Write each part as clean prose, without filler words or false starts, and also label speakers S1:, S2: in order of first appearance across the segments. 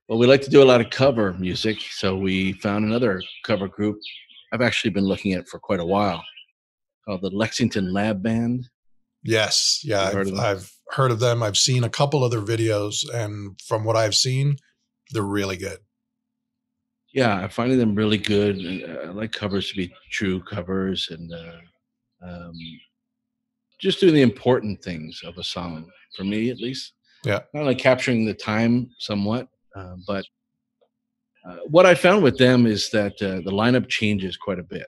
S1: Well, we like to do a lot of cover music, so we found another cover group I've actually been looking at for quite a while called the Lexington Lab Band.
S2: Yes. Yeah.
S1: You heard of them?
S2: I've heard of them. I've seen a couple other videos, and from what I've seen, they're really good.
S1: Yeah, I'm finding them really good. I like covers to be true covers and um, just doing the important things of a song, for me at least.
S2: Yeah.
S1: Not like capturing the time somewhat, but what I found with them is that the lineup changes quite a bit.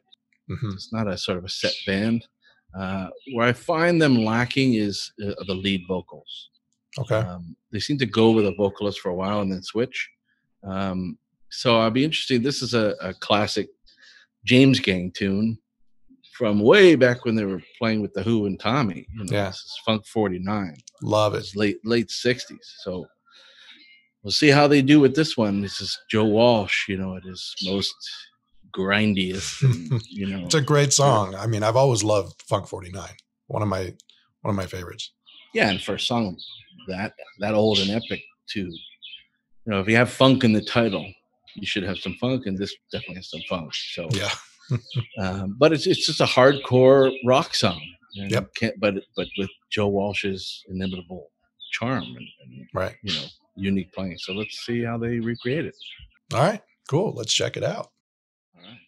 S2: Hmm.
S1: It's not a sort of a set band. Where I find them lacking is the lead vocals.
S2: Okay.
S1: They seem to go with a vocalist for a while and then switch. Um, so I'll be interested. This is a classic James Gang tune from way back when they were playing with the Who and Tommy.
S2: Yeah.
S1: This is Funk 49.
S2: Love it.
S1: It's late 60s. So we'll see how they do with this one. This is Joe Walsh, at his most grindiest. And,
S2: It's a great song. I mean, I've always loved Funk 49. One of my favorites.
S1: Yeah, and for a song that old and epic too. If you have funk in the title, you should have some funk, and this definitely has some funk. So
S2: yeah.
S1: But it's just a hardcore rock song. And
S2: Yep.
S1: But with Joe Walsh's inimitable charm and
S2: Right.
S1: Unique playing. So let's see how they recreate it.
S2: All right. Cool. Let's check it out.
S1: All right.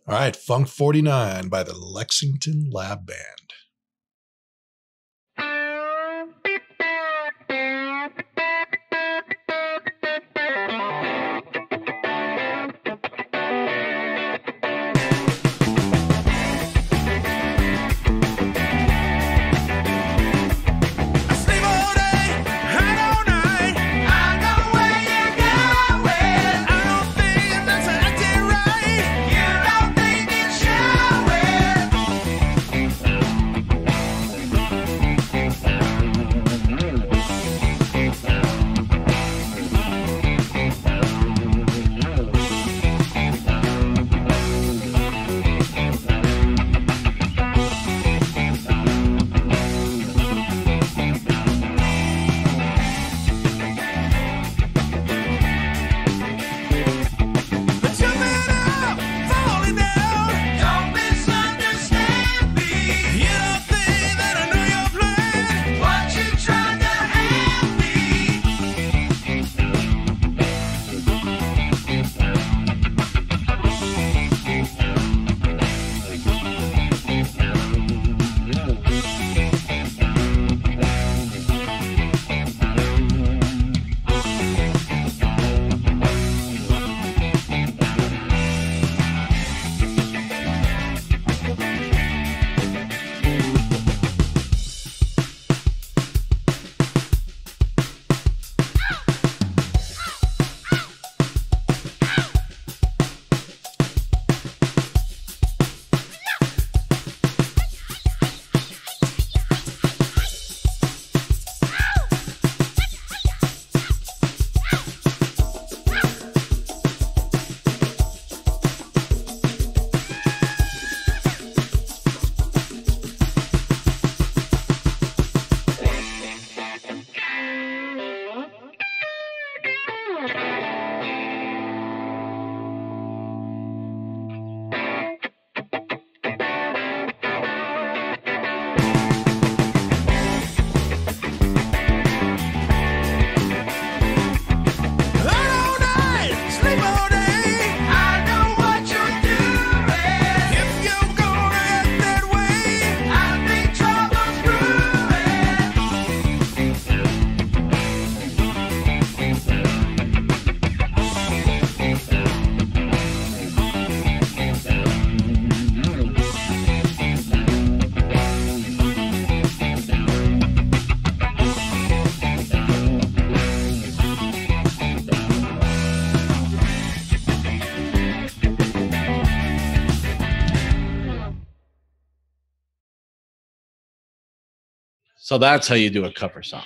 S2: All right. Funk 49 by the Lexington Lab Band.
S1: So that's how you do a cover song.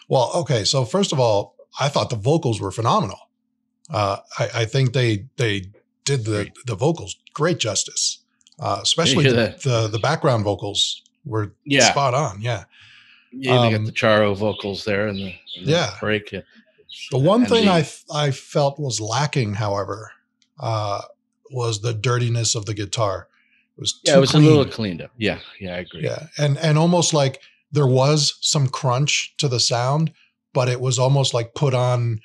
S2: Well, okay. So first of all, I thought the vocals were phenomenal. I think they did
S1: Great.
S2: the vocals great justice, especially
S1: hear that?
S2: the background vocals were
S1: Yeah.
S2: spot on. Yeah.
S1: Yeah, they got the Charo vocals there in the
S2: Yeah.
S1: break.
S2: The one
S1: And
S2: thing I felt was lacking, however, was the dirtiness of the guitar. It was too
S1: it was
S2: clean.
S1: a little cleaned up. Yeah, I agree.
S2: Yeah, and almost like there was some crunch to the sound, but it was almost like put on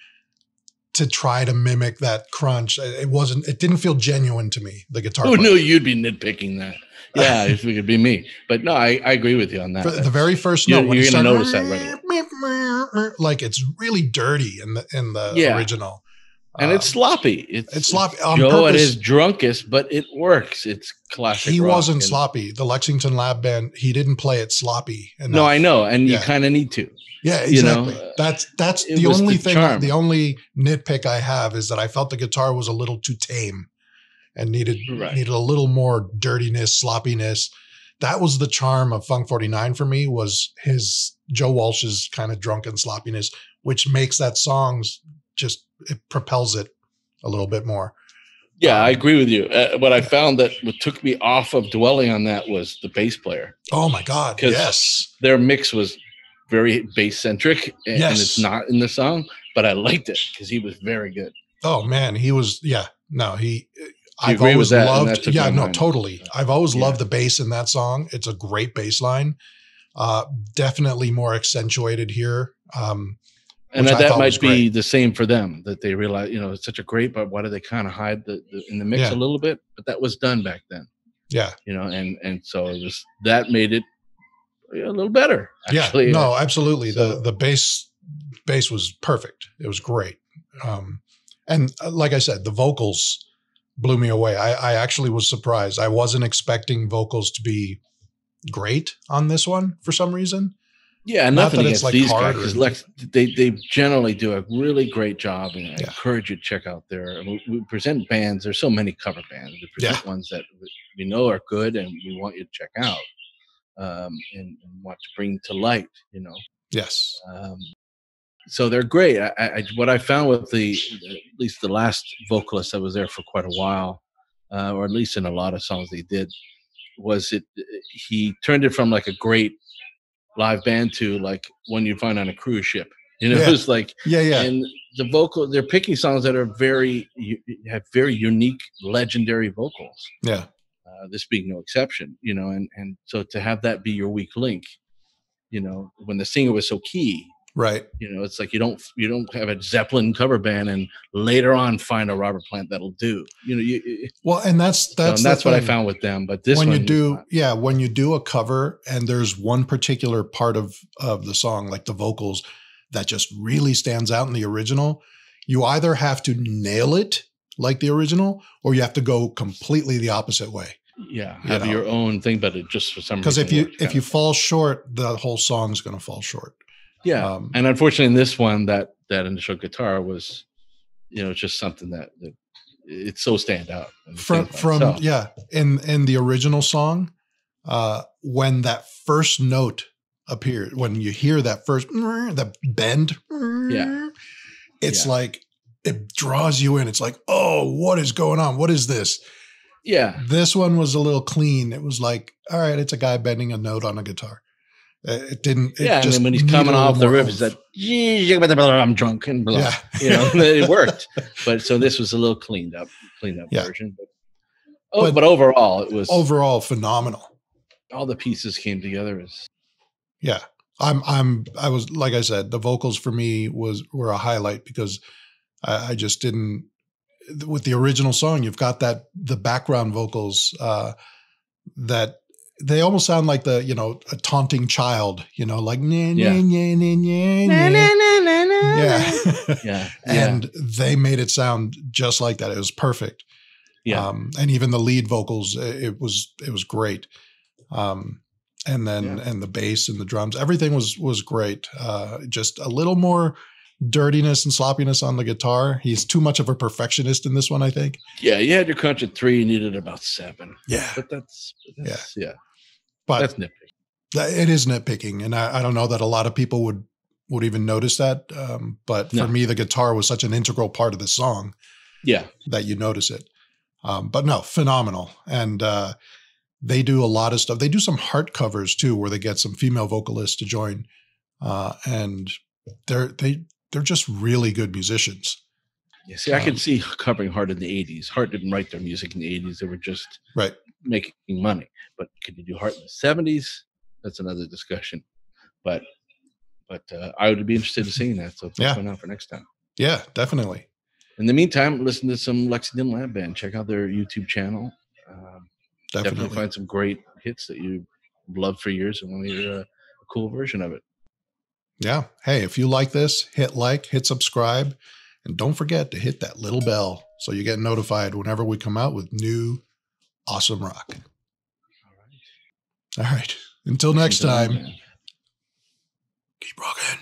S2: to try to mimic that crunch. It didn't feel genuine to me, the guitar.
S1: Who knew you'd be nitpicking that? Yeah, it could be me. But no, I agree with you on that.
S2: The very first note,
S1: you're going to notice that right away.
S2: Like it's really dirty in the original.
S1: And it's sloppy. It's
S2: sloppy.
S1: Joe at his drunkest, but it works. It's classic.
S2: He wasn't sloppy. The Lexington Lab Band, he didn't play it sloppy enough.
S1: No, I know, and you kind of need to.
S2: Yeah, exactly. That's the only thing. The only nitpick I have is that I felt the guitar was a little too tame and needed a little more dirtiness, sloppiness. That was the charm of Funk 49 for me, was his Joe Walsh's kind of drunken sloppiness, which makes that song it propels it a little bit more.
S1: Yeah, I agree with you. What I found that what took me off of dwelling on that was the bass player.
S2: Oh my God! Yes,
S1: their mix was very bass centric, and it's not in the song, but I liked it because he was very good.
S2: Oh man, he was. Yeah, no,
S1: I've always loved.
S2: Yeah, no, totally. I've always loved the bass in that song. It's a great bass line. Definitely more accentuated here.
S1: And that might be the same for them, that they realize, it's such a great, but why do they kind of hide in the mix a little bit? But that was done back then.
S2: Yeah.
S1: And so that made it a little better. Actually.
S2: Yeah, no, absolutely. So, the bass was perfect. It was great. And like I said, the vocals blew me away. I actually was surprised. I wasn't expecting vocals to be great on this one for some reason.
S1: Yeah, nothing against these guys, because they generally do a really great job, and I encourage you to check out we present bands. There's so many cover bands. We present ones that we know are good, and we want you to check out and want to bring to light.
S2: Yes.
S1: So they're great. What I found with at least the last vocalist that was there for quite a while, or at least in a lot of songs they did, was he turned it from like a great live band to like one you find on a cruise ship. It was like and the they're picking songs that are have very unique, legendary vocals.
S2: Yeah.
S1: This being no exception, and so to have that be your weak link, when the singer was so key,
S2: right?
S1: It's like you don't have a Zeppelin cover band and later on find a Robert Plant that'll do.
S2: Well, and that's
S1: what I found with them. But this
S2: when you do a cover and there's one particular part of the song, like the vocals, that just really stands out in the original, you either have to nail it like the original or you have to go completely the opposite way.
S1: Yeah, have your own thing, but it just for some reason.
S2: Because if you fall short, the whole song's going to fall short.
S1: Yeah, and unfortunately, in this one, that initial guitar was, just something that it's so stand out
S2: from in the original song, when that first note appeared, when you hear that first the bend, it's like it draws you in. It's like, oh, what is going on? What is this?
S1: Yeah, this
S2: one was a little clean. It was like, all right, it's a guy bending a note on a guitar. It didn't.
S1: And then when he's coming off the riff, it's that I'm drunk and blah. Yeah. It worked. But so this was a little cleaned up version. But overall, it was
S2: phenomenal.
S1: All the pieces came together.
S2: I was, like I said, the vocals for me were a highlight because I just didn't. With the original song, you've got the background vocals that they almost sound like a taunting child, like yeah. And they made it sound just like that. It was perfect. Yeah. And even the lead vocals, it was great. And then and the bass and the drums, everything was great. Just a little more dirtiness and sloppiness on the guitar. He's too much of a perfectionist in this one, I think.
S1: Yeah, you had your crunch at 3, you needed about 7.
S2: Yeah.
S1: But that's
S2: But
S1: that's nitpicking.
S2: It is nitpicking. And I don't know that a lot of people would would even notice that. But for me, the guitar was such an integral part of the song.
S1: Yeah.
S2: That you notice it. But no, phenomenal. And they do a lot of stuff. They do some heart covers too, where they get some female vocalists to join. And they're just really good musicians.
S1: Yeah, see, I can see covering Heart in the 80s. Heart didn't write their music in the 80s. They were just making money. But could you do Heart in the 70s? That's another discussion. But I would be interested in seeing that. So let's find out for next time.
S2: Yeah, definitely.
S1: In the meantime, listen to some Lexington Lab Band. Check out their YouTube channel. Definitely find some great hits that you loved for years and want to hear a cool version of it. Yeah.
S2: Hey, if you like this, hit like, hit subscribe, and don't forget to hit that little bell so you get notified whenever we come out with new awesome rock. All right. Until next time, keep rocking.